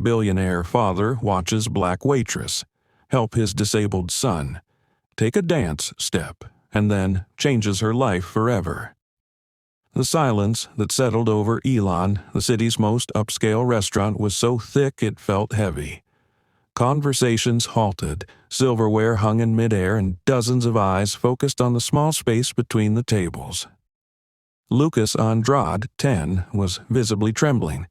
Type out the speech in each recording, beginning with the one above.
Billionaire father watches Black Waitress help his disabled son take a dance step and then changes her life forever. The silence that settled over Elon, the city's most upscale restaurant, was so thick it felt heavy. Conversations halted, silverware hung in midair, and dozens of eyes focused on the small space between the tables. Lucas Andrade, 10, was visibly trembling.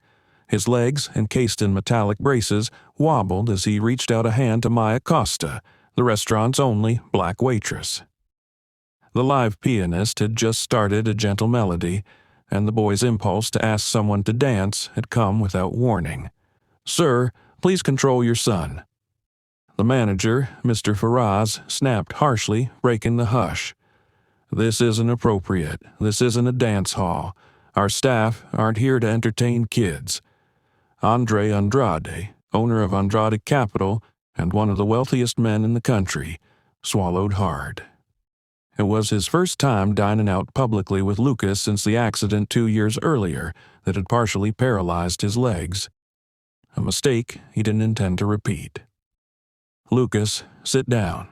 His legs, encased in metallic braces, wobbled as he reached out a hand to Maya Costa, the restaurant's only black waitress. The live pianist had just started a gentle melody, and the boy's impulse to ask someone to dance had come without warning. "Sir, please control your son." The manager, Mr. Faraz, snapped harshly, breaking the hush. "This isn't appropriate. This isn't a dance hall. Our staff aren't here to entertain kids." Andre Andrade, owner of Andrade Capital and one of the wealthiest men in the country, swallowed hard. It was his first time dining out publicly with Lucas since the accident 2 years earlier that had partially paralyzed his legs. A mistake he didn't intend to repeat. "Lucas, sit down."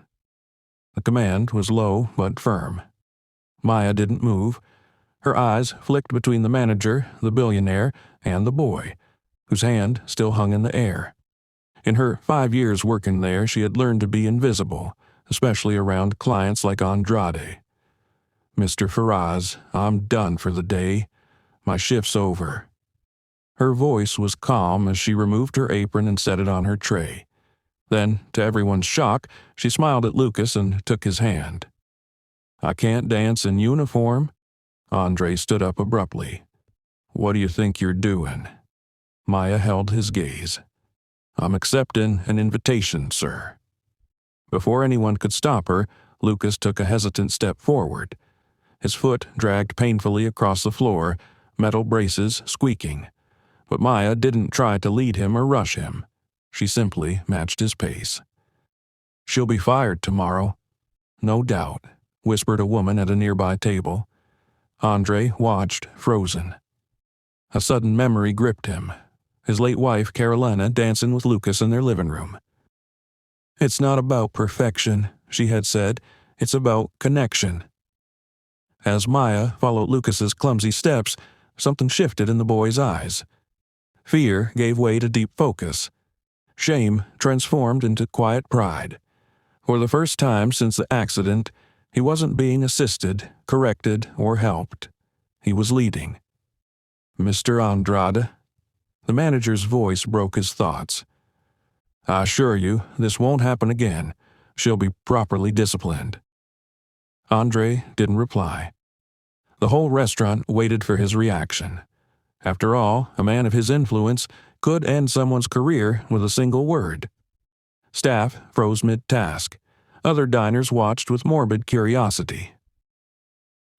The command was low but firm. Maya didn't move. Her eyes flicked between the manager, the billionaire, and the boy, whose hand still hung in the air. In her 5 years working there, she had learned to be invisible, especially around clients like Andrade. "Mr. Faraz, I'm done for the day. My shift's over." Her voice was calm as she removed her apron and set it on her tray. Then, to everyone's shock, she smiled at Lucas and took his hand. "I can't dance in uniform." Andre stood up abruptly. "What do you think you're doing?" Maya held his gaze. "I'm accepting an invitation, sir." Before anyone could stop her, Lucas took a hesitant step forward. His foot dragged painfully across the floor, metal braces squeaking. But Maya didn't try to lead him or rush him. She simply matched his pace. "She'll be fired tomorrow." "No doubt," whispered a woman at a nearby table. Andre watched, frozen. A sudden memory gripped him. His late wife, Carolina, dancing with Lucas in their living room. "It's not about perfection," she had said. "It's about connection." As Maya followed Lucas's clumsy steps, something shifted in the boy's eyes. Fear gave way to deep focus. Shame transformed into quiet pride. For the first time since the accident, he wasn't being assisted, corrected, or helped. He was leading. "Mr. Andrade." The manager's voice broke his thoughts. "I assure you, this won't happen again. She'll be properly disciplined." Andre didn't reply. The whole restaurant waited for his reaction. After all, a man of his influence could end someone's career with a single word. Staff froze mid-task. Other diners watched with morbid curiosity.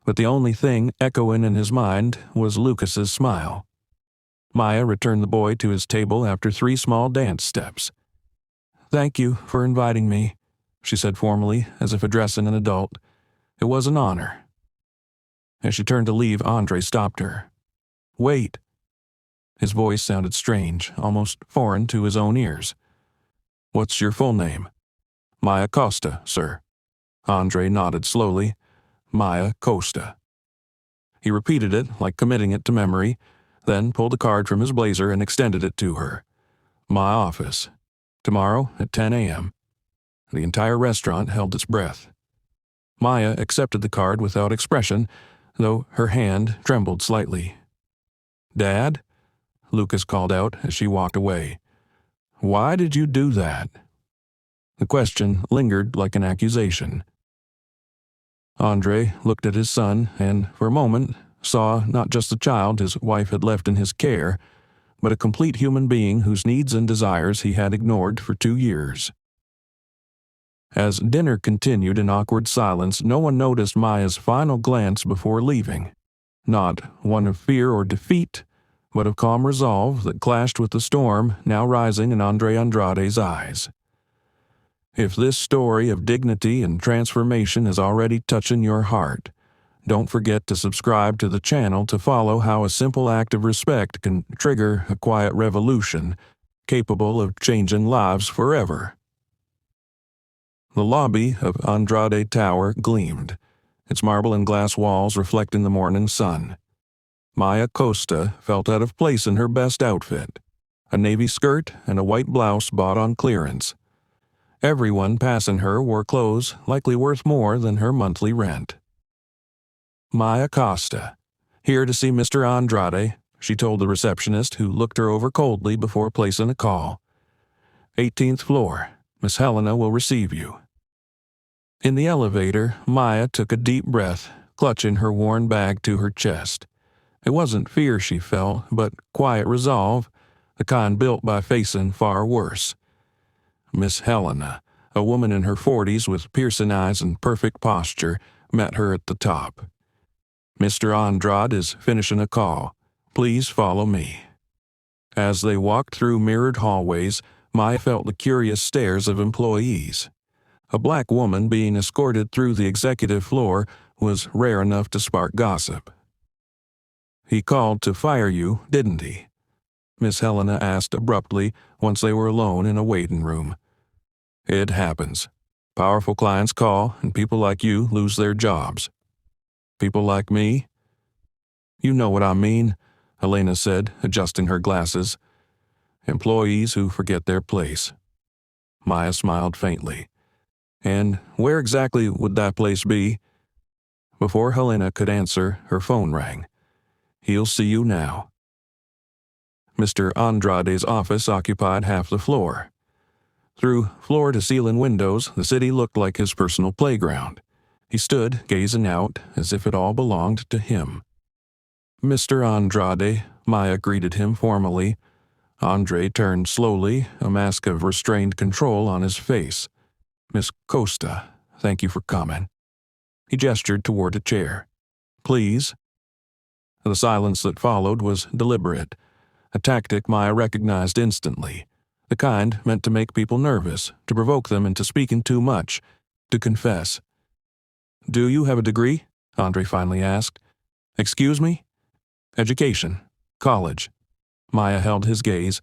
But the only thing echoing in his mind was Lucas's smile. Maya returned the boy to his table after 3 small dance steps. "Thank you for inviting me," she said formally, as if addressing an adult. "It was an honor." As she turned to leave, Andre stopped her. "Wait." His voice sounded strange, almost foreign to his own ears. "What's your full name?" "Maya Costa, sir." Andre nodded slowly. "Maya Costa." He repeated it, like committing it to memory, then pulled a card from his blazer and extended it to her. "My office. Tomorrow at 10 a.m. The entire restaurant held its breath. Maya accepted the card without expression, though her hand trembled slightly. "Dad?" Lucas called out as she walked away. "Why did you do that?" The question lingered like an accusation. Andre looked at his son and, for a moment, saw not just a child his wife had left in his care, but a complete human being whose needs and desires he had ignored for 2 years. As dinner continued in awkward silence, no one noticed Maya's final glance before leaving. Not one of fear or defeat, but of calm resolve that clashed with the storm now rising in Andre Andrade's eyes. If this story of dignity and transformation is already touching your heart, don't forget to subscribe to the channel to follow how a simple act of respect can trigger a quiet revolution, capable of changing lives forever. The lobby of Andrade Tower gleamed, its marble and glass walls reflecting the morning sun. Maya Costa felt out of place in her best outfit, a navy skirt and a white blouse bought on clearance. Everyone passing her wore clothes likely worth more than her monthly rent. Maya Costa, here to see Mr. Andrade, she told the receptionist, who looked her over coldly before placing a call. 18th floor. Miss Helena will receive you. In the elevator, Maya took a deep breath, clutching her worn bag to her chest. It wasn't fear she felt, but quiet resolve, the kind built by facing far worse. Miss Helena, a woman in her 40s with piercing eyes and perfect posture, met her at the top. Mr. Andrade is finishing a call. Please follow me. As they walked through mirrored hallways, Maya felt the curious stares of employees. A black woman being escorted through the executive floor was rare enough to spark gossip. He called to fire you, didn't he? Miss Helena asked abruptly once they were alone in a waiting room. It happens. Powerful clients call, and people like you lose their jobs. People like me? You know what I mean, Helena said, adjusting her glasses. Employees who forget their place. Maya smiled faintly. And where exactly would that place be? Before Helena could answer, her phone rang. He'll see you now. Mr. Andrade's office occupied half the floor. Through floor-to-ceiling windows, the city looked like his personal playground. He stood, gazing out, as if it all belonged to him. Mr. Andrade, Maya greeted him formally. Andre turned slowly, a mask of restrained control on his face. Miss Costa, thank you for coming. He gestured toward a chair. Please. The silence that followed was deliberate, a tactic Maya recognized instantly, the kind meant to make people nervous, to provoke them into speaking too much, to confess. Do you have a degree? Andre finally asked. Excuse me? Education. College. Maya held his gaze.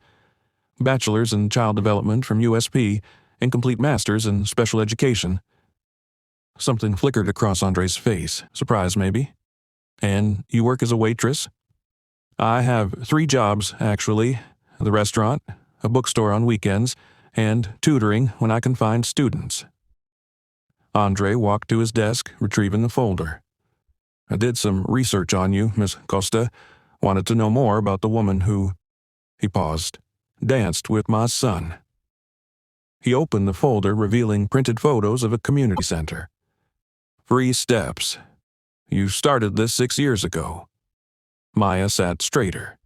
Bachelor's in Child Development from USP, incomplete master's in Special Education. Something flickered across Andre's face, surprise maybe. And you work as a waitress? I have 3 jobs, actually. The restaurant, a bookstore on weekends, and tutoring when I can find students. Andre walked to his desk, retrieving the folder. I did some research on you, Miss Costa. Wanted to know more about the woman who, he paused, danced with my son. He opened the folder, revealing printed photos of a community center. 3 steps. You started this 6 years ago. Maya sat straighter.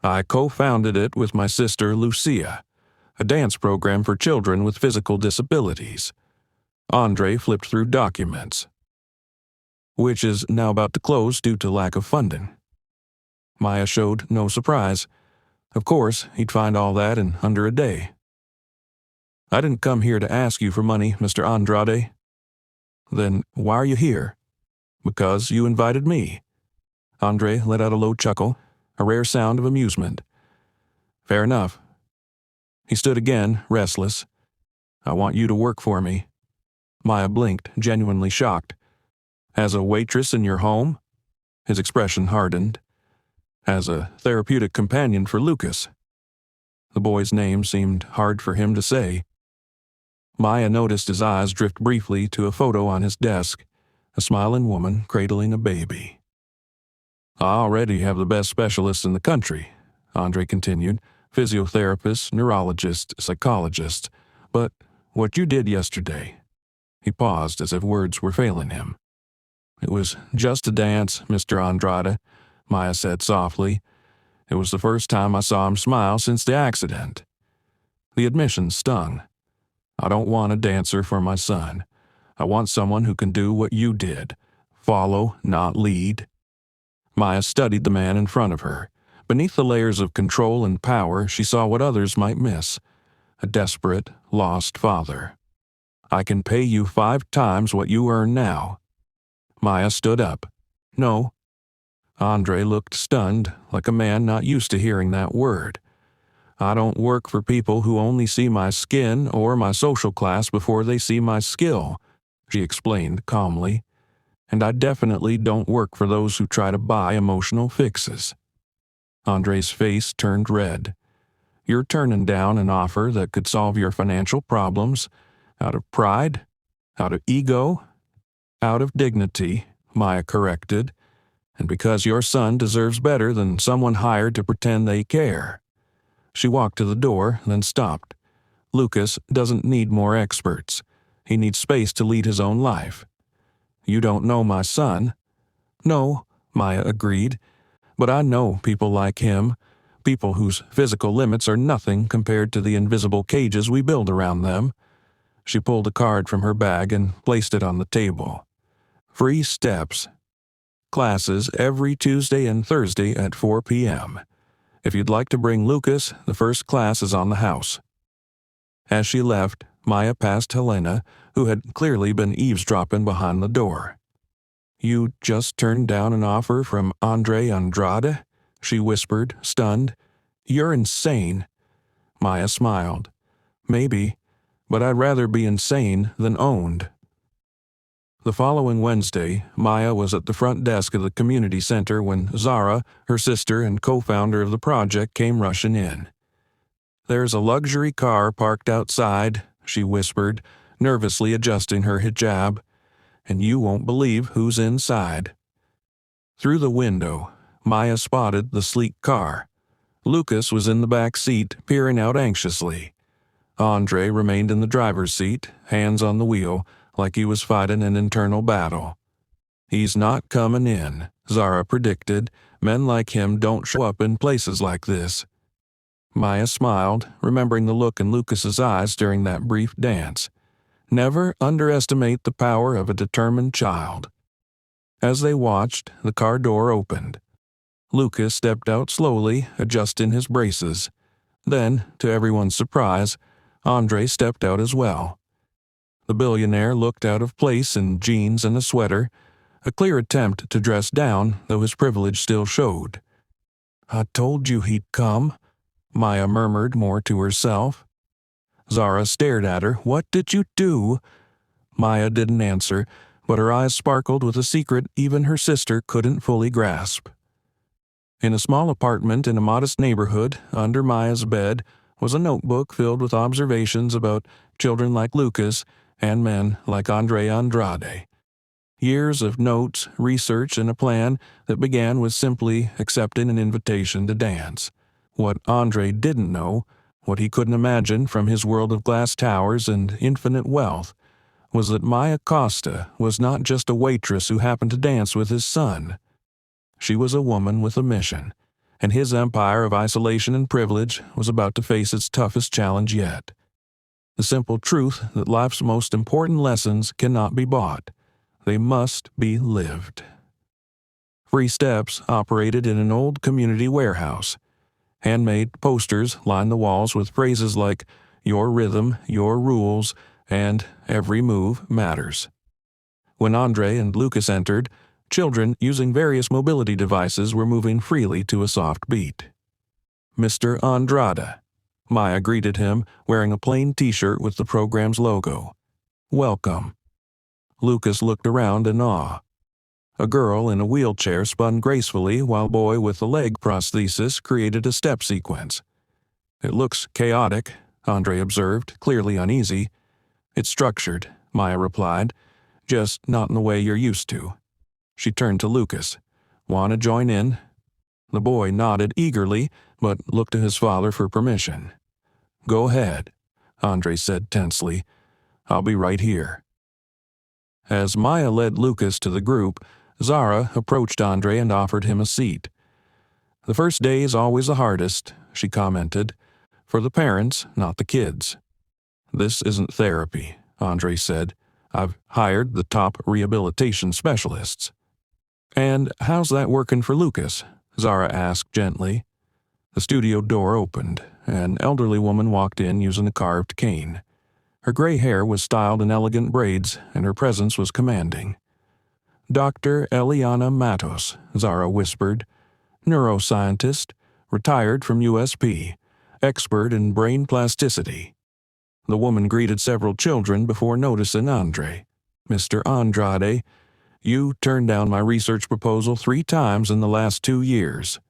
I co-founded it with my sister Lucia, a dance program for children with physical disabilities. Andre flipped through documents. Which is now about to close due to lack of funding. Maya showed no surprise. Of course, he'd find all that in under a day. I didn't come here to ask you for money, Mr. Andrade. Then why are you here? Because you invited me. Andre let out a low chuckle, a rare sound of amusement. Fair enough. He stood again, restless. I want you to work for me. Maya blinked, genuinely shocked. As a waitress in your home? His expression hardened. As a therapeutic companion for Lucas. The boy's name seemed hard for him to say. Maya noticed his eyes drift briefly to a photo on his desk, a smiling woman cradling a baby. I already have the best specialists in the country, Andre continued, physiotherapists, neurologists, psychologists. But what you did yesterday... He paused as if words were failing him. It was just a dance, Mr. Andrade, Maya said softly. It was the first time I saw him smile since the accident. The admission stung. I don't want a dancer for my son. I want someone who can do what you did. Follow, not lead. Maya studied the man in front of her. Beneath the layers of control and power, she saw what others might miss. A desperate, lost father. I can pay you 5 times what you earn now. Maya stood up. No. Andre looked stunned, like a man not used to hearing that word. I don't work for people who only see my skin or my social class before they see my skill, she explained calmly. And I definitely don't work for those who try to buy emotional fixes. Andre's face turned red. You're turning down an offer that could solve your financial problems out of pride, out of ego, out of dignity, Maya corrected, and because your son deserves better than someone hired to pretend they care. She walked to the door, then stopped. Lucas doesn't need more experts. He needs space to lead his own life. You don't know my son. No, Maya agreed, but I know people like him, people whose physical limits are nothing compared to the invisible cages we build around them. She pulled a card from her bag and placed it on the table. Free steps. Classes every Tuesday and Thursday at 4 p.m. If you'd like to bring Lucas, the first class is on the house. As she left, Maya passed Helena, who had clearly been eavesdropping behind the door. You just turned down an offer from Andre Andrade? She whispered, stunned. You're insane. Maya smiled. Maybe, but I'd rather be insane than owned. The following Wednesday, Maya was at the front desk of the community center when Zara, her sister and co-founder of the project, came rushing in. There's a luxury car parked outside, she whispered, nervously adjusting her hijab, and you won't believe who's inside. Through the window, Maya spotted the sleek car. Lucas was in the back seat, peering out anxiously. Andre remained in the driver's seat, hands on the wheel, like he was fighting an internal battle. He's not coming in, Zara predicted. Men like him don't show up in places like this. Maya smiled, remembering the look in Lucas's eyes during that brief dance. Never underestimate the power of a determined child. As they watched, the car door opened. Lucas stepped out slowly, adjusting his braces. Then, to everyone's surprise, Andre stepped out as well. The billionaire looked out of place in jeans and a sweater, a clear attempt to dress down, though his privilege still showed. I told you he'd come, Maya murmured more to herself. Zara stared at her. What did you do? Maya didn't answer, but her eyes sparkled with a secret even her sister couldn't fully grasp. In a small apartment in a modest neighborhood, under Maya's bed, was a notebook filled with observations about children like Lucas and men like Andre Andrade. Years of notes, research, and a plan that began with simply accepting an invitation to dance. What Andre didn't know, what he couldn't imagine from his world of glass towers and infinite wealth, was that Maya Costa was not just a waitress who happened to dance with his son. She was a woman with a mission, and his empire of isolation and privilege was about to face its toughest challenge yet. The simple truth that life's most important lessons cannot be bought. They must be lived. Free Steps operated in an old community warehouse. Handmade posters lined the walls with phrases like, your rhythm, your rules, and every move matters. When Andre and Lucas entered, children using various mobility devices were moving freely to a soft beat. Mr. Andrade. Maya greeted him, wearing a plain t-shirt with the program's logo. Welcome. Lucas looked around in awe. A girl in a wheelchair spun gracefully while a boy with a leg prosthesis created a step sequence. It looks chaotic, Andre observed, clearly uneasy. It's structured, Maya replied, just not in the way you're used to. She turned to Lucas. Want to join in? The boy nodded eagerly, but looked to his father for permission. Go ahead, Andre said tensely. I'll be right here. As Maya led Lucas to the group, Zara approached Andre and offered him a seat. The first day is always the hardest, she commented. For the parents, not the kids. This isn't therapy, Andre said. I've hired the top rehabilitation specialists. And how's that working for Lucas? Zara asked gently. The studio door opened. An elderly woman walked in using a carved cane. Her gray hair was styled in elegant braids, and her presence was commanding. Dr. Eliana Matos, Zara whispered. Neuroscientist, retired from USP, expert in brain plasticity. The woman greeted several children before noticing Andre. "Mr. Andrade, you turned down my research proposal 3 times in the last 2 years.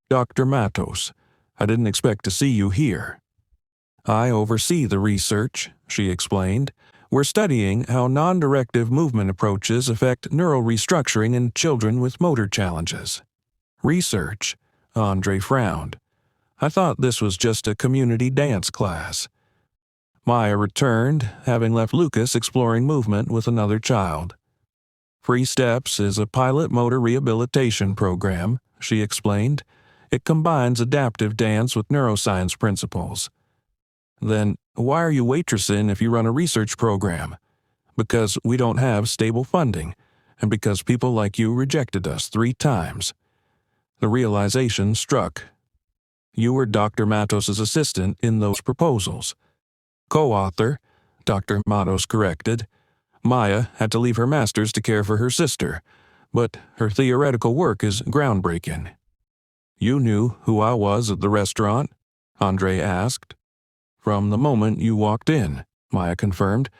Dr. Matos, I didn't expect to see you here." "I oversee the research," she explained. "We're studying how non-directive movement approaches affect neural restructuring in children with motor challenges." "Research?" Andre frowned. "I thought this was just a community dance class." Maya returned, having left Lucas exploring movement with another child. "Free Steps is a pilot motor rehabilitation program," she explained. "It combines adaptive dance with neuroscience principles." "Then why are you waitressing if you run a research program?" "Because we don't have stable funding, and because people like you rejected us 3 times." The realization struck. "You were Dr. Matos' assistant in those proposals." "Co-author," Dr. Matos corrected. "Maya had to leave her master's to care for her sister, but her theoretical work is groundbreaking." "You knew who I was at the restaurant?" Andre asked. "From the moment you walked in," Maya confirmed,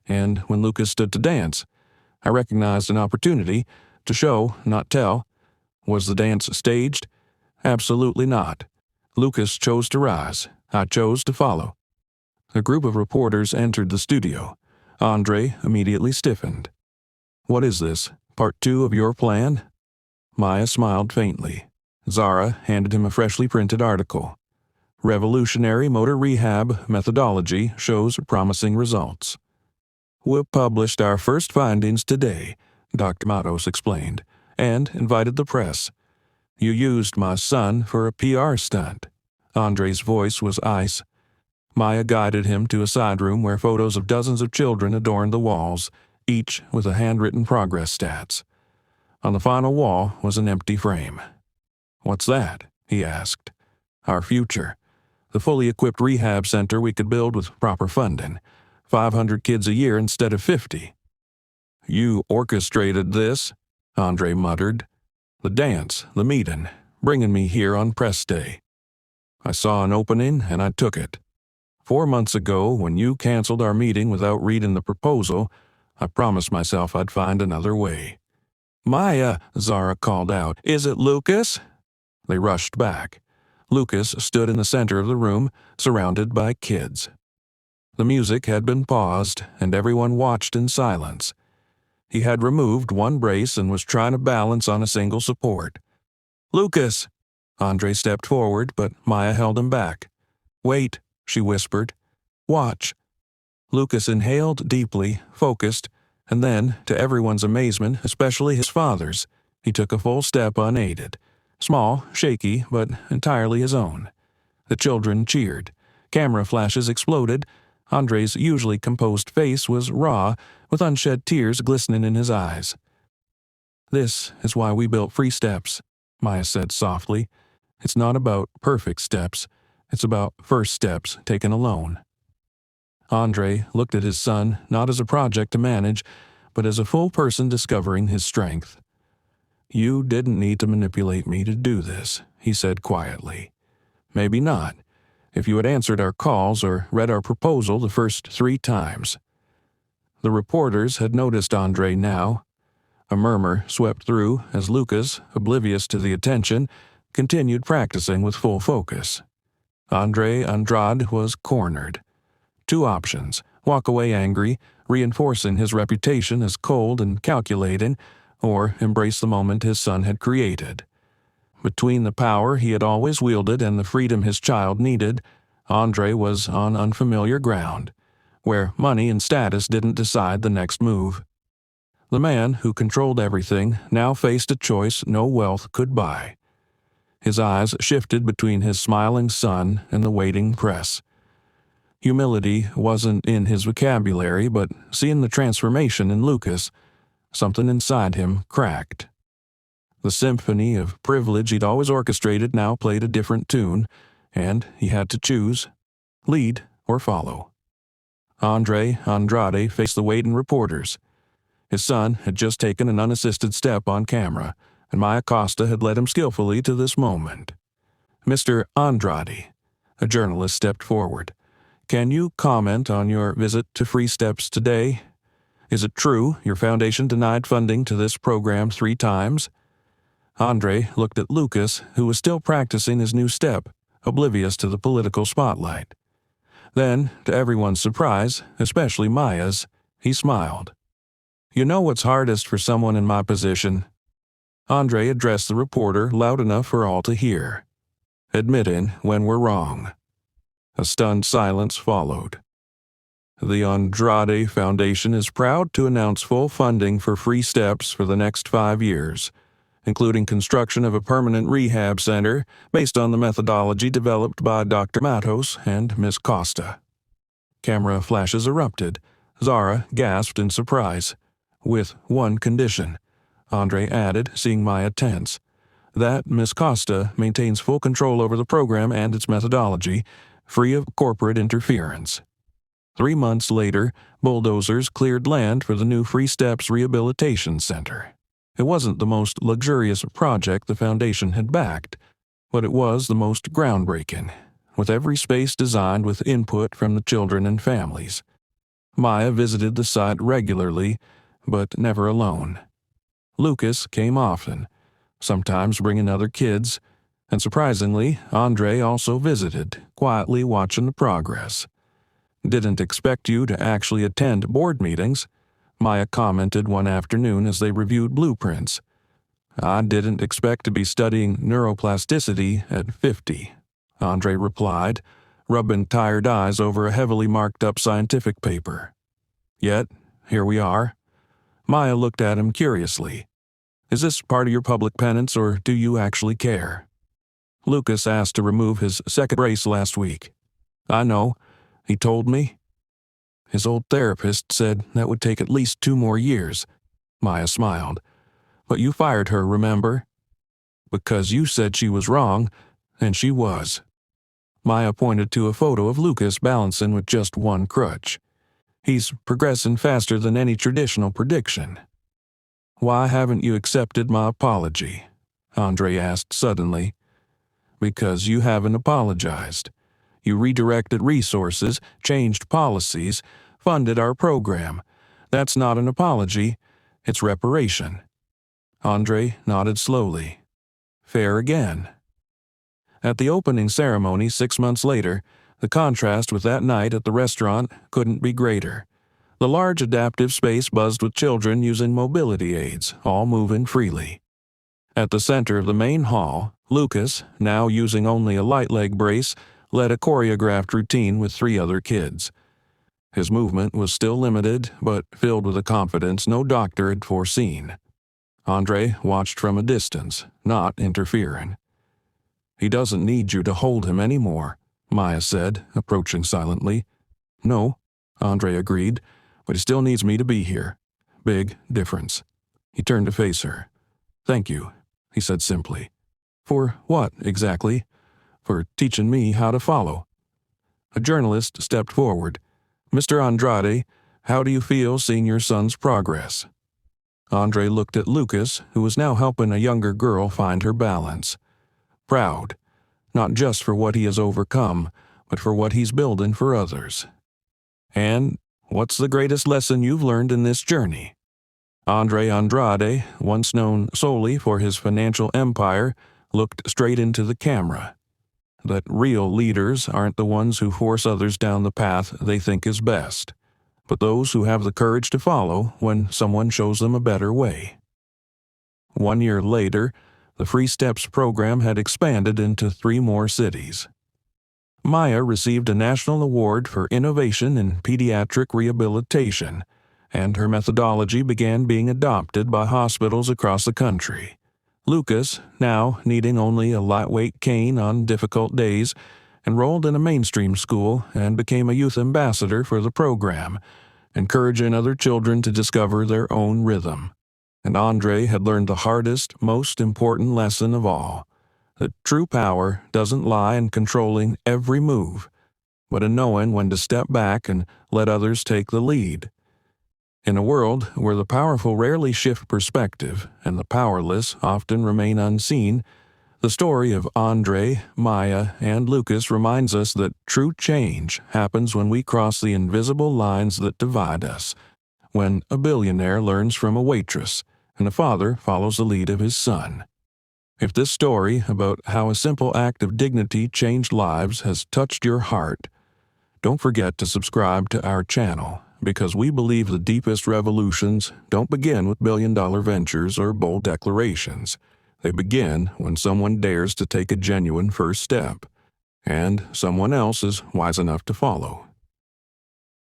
"and when Lucas stood to dance, I recognized an opportunity to show, not tell." "Was the dance staged?" "Absolutely not. Lucas chose to rise. I chose to follow." A group of reporters entered the studio. Andre immediately stiffened. "What is this, part 2 of your plan?" Maya smiled faintly. Zara handed him a freshly printed article. "Revolutionary motor rehab methodology shows promising results." "We published our first findings today," Dr. Matos explained, "and invited the press. You used my son for a PR stunt." Andre's voice was ice. Maya guided him to a side room where photos of dozens of children adorned the walls, each with a handwritten progress stats. On the final wall was an empty frame. "What's that?" he asked. "Our future. The fully equipped rehab center we could build with proper funding. 500 kids a year instead of 50. "You orchestrated this," Andre muttered. "The dance, the meeting, bringing me here on press day. I saw an opening and I took it. 4 months ago, when you canceled our meeting without reading the proposal, I promised myself I'd find another way." "Maya," Zara called out, "is it Lucas?" They rushed back. Lucas stood in the center of the room, surrounded by kids. The music had been paused, and everyone watched in silence. He had removed one brace and was trying to balance on a single support. "Lucas!" Andre stepped forward, but Maya held him back. "Wait," she whispered. "Watch." Lucas inhaled deeply, focused, and then, to everyone's amazement, especially his father's, he took a full step unaided. Small, shaky, but entirely his own. The children cheered. Camera flashes exploded. Andre's usually composed face was raw, with unshed tears glistening in his eyes. "This is why we built Free Steps," Maya said softly. "It's not about perfect steps. It's about first steps taken alone." Andre looked at his son not as a project to manage, but as a full person discovering his strength. "You didn't need to manipulate me to do this," he said quietly. "Maybe not, if you had answered our calls or read our proposal the first 3 times." The reporters had noticed Andre now. A murmur swept through as Lucas, oblivious to the attention, continued practicing with full focus. Andre Andrade was cornered. 2 options: walk away angry, reinforcing his reputation as cold and calculating, or embrace the moment his son had created. Between the power he had always wielded and the freedom his child needed, Andre was on unfamiliar ground, where money and status didn't decide the next move. The man who controlled everything now faced a choice no wealth could buy. His eyes shifted between his smiling son and the waiting press. Humility wasn't in his vocabulary, but seeing the transformation in Lucas, something inside him cracked. The symphony of privilege he'd always orchestrated now played a different tune, and he had to choose: lead or follow. Andre Andrade faced the waiting reporters. His son had just taken an unassisted step on camera, and Maya Costa had led him skillfully to this moment. "Mr. Andrade, A journalist stepped forward. "Can you comment on your visit to Free Steps today? Is it true your foundation denied funding to this program 3 times?" Andre looked at Lucas, who was still practicing his new step, oblivious to the political spotlight. Then, to everyone's surprise, especially Maya's, he smiled. "You know what's hardest for someone in my position?" Andre addressed the reporter loud enough for all to hear. "Admitting when we're wrong." A stunned silence followed. The Andrade Foundation is proud to announce full funding for Free Steps for the next 5 years, including construction of a permanent rehab center based on the methodology developed by Dr. Matos and Ms. Costa. Camera flashes erupted. Zara gasped in surprise. "With one condition," Andre added, seeing Maya tense. "That Ms. Costa maintains full control over the program and its methodology, free of corporate interference." 3 months later, bulldozers cleared land for the new Free Steps Rehabilitation Center. It wasn't the most luxurious project the foundation had backed, but it was the most groundbreaking, with every space designed with input from the children and families. Maya visited the site regularly, but never alone. Lucas came often, sometimes bringing other kids, and surprisingly, Andre also visited, quietly watching the progress. "Didn't expect you to actually attend board meetings," Maya commented one afternoon as they reviewed blueprints. "I didn't expect to be studying neuroplasticity at 50, Andre replied, rubbing tired eyes over a heavily marked-up scientific paper. "Yet, here we are." Maya looked at him curiously. "Is this part of your public penance, or do you actually care?" Lucas asked to remove his second brace last week. "I know. He told me." "His old therapist said that would take at least 2 more years." Maya smiled. "But you fired her, remember?" "Because you said she was wrong, and she was." Maya pointed to a photo of Lucas balancing with just one crutch. "He's progressing faster than any traditional prediction." "Why haven't you accepted my apology?" Andre asked suddenly. "Because you haven't apologized. You redirected resources, changed policies, funded our program. That's not an apology, it's reparation." Andre nodded slowly. "Fair again." At the opening ceremony 6 months later, the contrast with that night at the restaurant couldn't be greater. The large adaptive space buzzed with children using mobility aids, all moving freely. At the center of the main hall, Lucas, now using only a light leg brace, led a choreographed routine with 3 other kids. His movement was still limited, but filled with a confidence no doctor had foreseen. Andre watched from a distance, not interfering. "He doesn't need you to hold him anymore," Maya said, approaching silently. "No," Andre agreed, "but he still needs me to be here. Big difference." He turned to face her. "Thank you," he said simply. "For what, exactly?" "For teaching me how to follow." A journalist stepped forward. "Mr. Andrade, how do you feel seeing your son's progress?" Andre looked at Lucas, who was now helping a younger girl find her balance. "Proud, not just for what he has overcome, but for what he's building for others." "And what's the greatest lesson you've learned in this journey?" Andre Andrade, once known solely for his financial empire, looked straight into the camera. That real leaders aren't the ones who force others down the path they think is best, but those who have the courage to follow when someone shows them a better way. 1 year later, the Free Steps program had expanded into 3 more cities. Maya received a national award for innovation in pediatric rehabilitation, and her methodology began being adopted by hospitals across the country. Lucas, now needing only a lightweight cane on difficult days, enrolled in a mainstream school and became a youth ambassador for the program, encouraging other children to discover their own rhythm. And Andre had learned the hardest, most important lesson of all, that true power doesn't lie in controlling every move, but in knowing when to step back and let others take the lead. In a world where the powerful rarely shift perspective and the powerless often remain unseen, The story of Andre, Maya, and Lucas reminds us that true change happens when we cross the invisible lines that divide us, when a billionaire learns from a waitress, and a father follows the lead of his son. If this story about how a simple act of dignity changed lives has touched your heart, don't forget to subscribe to our channel, because we believe the deepest revolutions don't begin with billion-dollar ventures or bold declarations. They begin when someone dares to take a genuine first step, and someone else is wise enough to follow.